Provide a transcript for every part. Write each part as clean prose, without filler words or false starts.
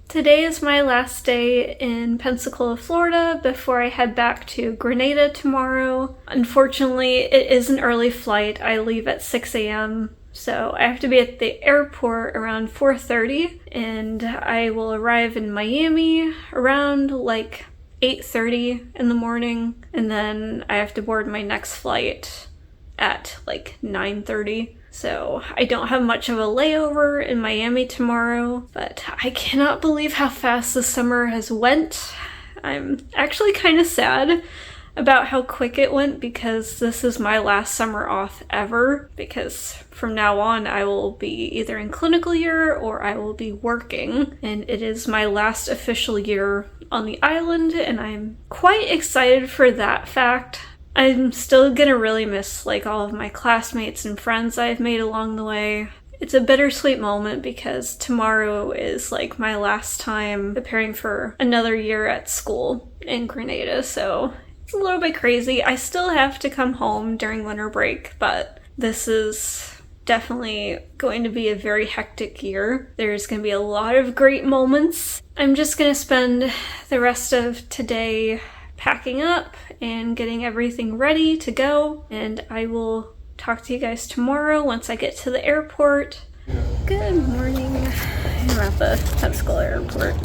Today is my last day in Pensacola, Florida, before I head back to Grenada tomorrow. Unfortunately, it is an early flight. I leave at 6 a.m., so I have to be at the airport around 4:30, and I will arrive in Miami around like 8:30 in the morning, and then I have to board my next flight at like 9:30. So I don't have much of a layover in Miami tomorrow, but I cannot believe how fast the summer has went. I'm actually kind of sad about how quick it went because this is my last summer off ever, because from now on I will be either in clinical year or I will be working, and it is my last official year on the island, and I'm quite excited for that fact. I'm still gonna really miss like all of my classmates and friends I've made along the way. It's a bittersweet moment because tomorrow is like my last time preparing for another year at school in Grenada, so it's a little bit crazy. I still have to come home during winter break, but this is definitely going to be a very hectic year. There's going to be a lot of great moments. I'm just going to spend the rest of today packing up and getting everything ready to go, and I will talk to you guys tomorrow once I get to the airport. Good morning. I'm at the Pensacola airport.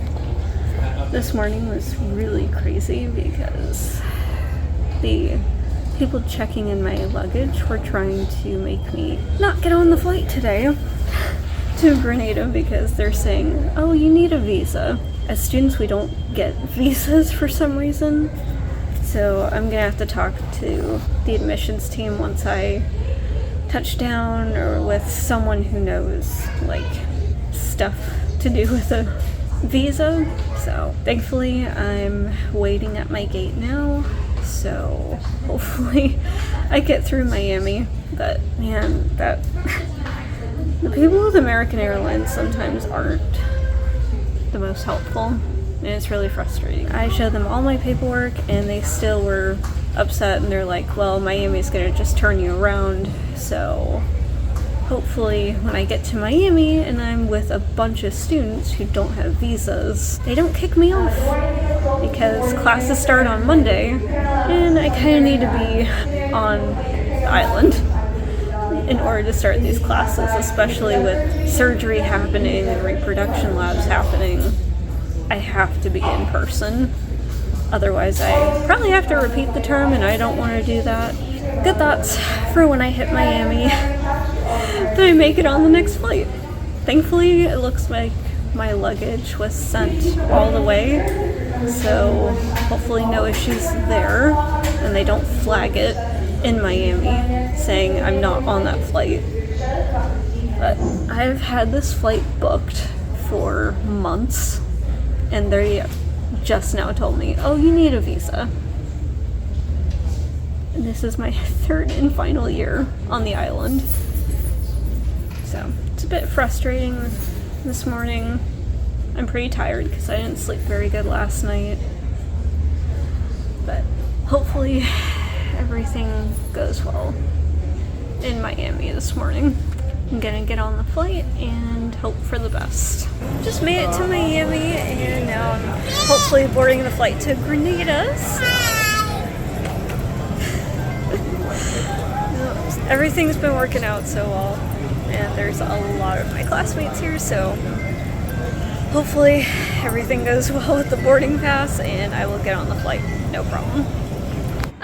This morning was really crazy because the people checking in my luggage were trying to make me not get on the flight today to Grenada because they're saying, oh, you need a visa. As students, we don't get visas for some reason. So I'm gonna have to talk to the admissions team once I touch down, or with someone who knows like stuff to do with a visa. So thankfully I'm waiting at my gate now, so hopefully I get through Miami. But man, that the people with American Airlines sometimes aren't the most helpful, and it's really frustrating. I showed them all my paperwork and they still were upset, and they're like, well, Miami's gonna just turn you around. So hopefully when I get to Miami and I'm with a bunch of students who don't have visas, they don't kick me off, because classes start on Monday and I kind of need to be on the island in order to start these classes, especially with surgery happening and reproduction labs happening. I have to be in person. Otherwise, I probably have to repeat the term, and I don't want to do that. Good thoughts for when I hit Miami. Then I make it on the next flight. Thankfully, it looks like my luggage was sent all the way, so hopefully no issues there, and they don't flag it in Miami saying I'm not on that flight. But I've had this flight booked for months, and they just now told me, oh, you need a visa. And this is my third and final year on the island. So it's a bit frustrating this morning. I'm pretty tired because I didn't sleep very good last night. But hopefully everything goes well in Miami this morning. I'm gonna get on the flight and hope for the best. Just made it to Miami, and now I'm hopefully boarding the flight to Grenada. Everything's been working out so well, and there's a lot of my classmates here, so hopefully everything goes well with the boarding pass and I will get on the flight, no problem.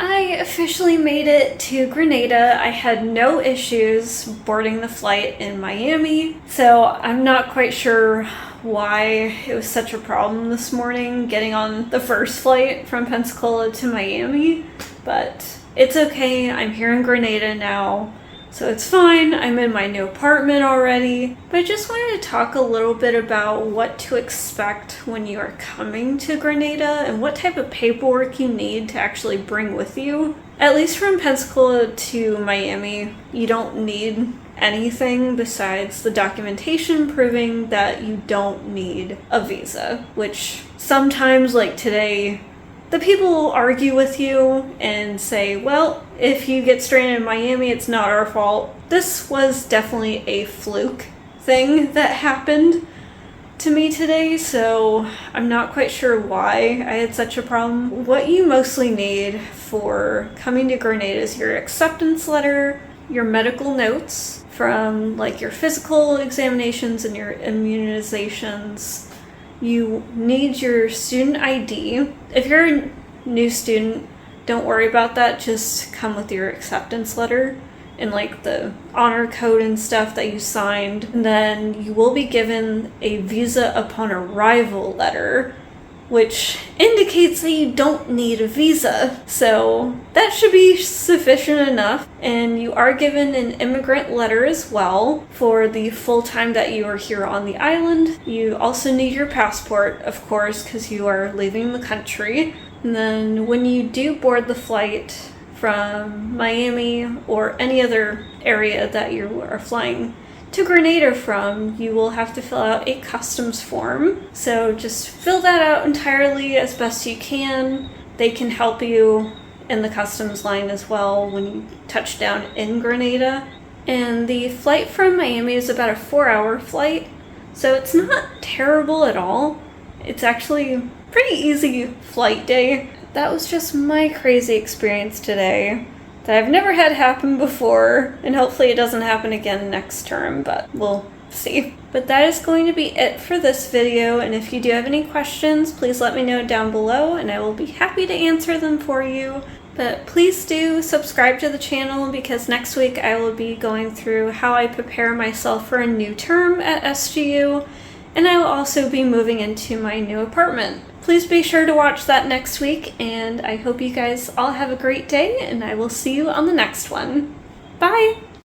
I officially made it to Grenada. I had no issues boarding the flight in Miami, so I'm not quite sure why it was such a problem this morning getting on the first flight from Pensacola to Miami, but it's okay. I'm here in Grenada now, so it's fine. I'm in my new apartment already. But I just wanted to talk a little bit about what to expect when you are coming to Grenada and what type of paperwork you need to actually bring with you. At least from Pensacola to Miami, you don't need anything besides the documentation proving that you don't need a visa, which sometimes, like today, the people will argue with you and say, well, if you get stranded in Miami, it's not our fault. This was definitely a fluke thing that happened. to me today, so I'm not quite sure why I had such a problem. What you mostly need for coming to Grenada is your acceptance letter, your medical notes from like your physical examinations and your immunizations. You need your student ID. If you're a new student, don't worry about that, just come with your acceptance letter and like the honor code and stuff that you signed. And then you will be given a visa upon arrival letter, which indicates that you don't need a visa. So that should be sufficient enough. And you are given an immigrant letter as well for the full time that you are here on the island. You also need your passport, of course, because you are leaving the country. And then when you do board the flight from Miami or any other area that you are flying to Grenada from, you will have to fill out a customs form. So just fill that out entirely as best you can. They can help you in the customs line as well when you touch down in Grenada. And the flight from Miami is about a 4-hour flight, so it's not terrible at all. It's actually a pretty easy flight day. That was just my crazy experience today that I've never had happen before, and hopefully it doesn't happen again next term, but we'll see. But that is going to be it for this video, and if you do have any questions, please let me know down below, and I will be happy to answer them for you. But please do subscribe to the channel, because next week I will be going through how I prepare myself for a new term at SGU, and I will also be moving into my new apartment. Please be sure to watch that next week, and I hope you guys all have a great day, and I will see you on the next one. Bye!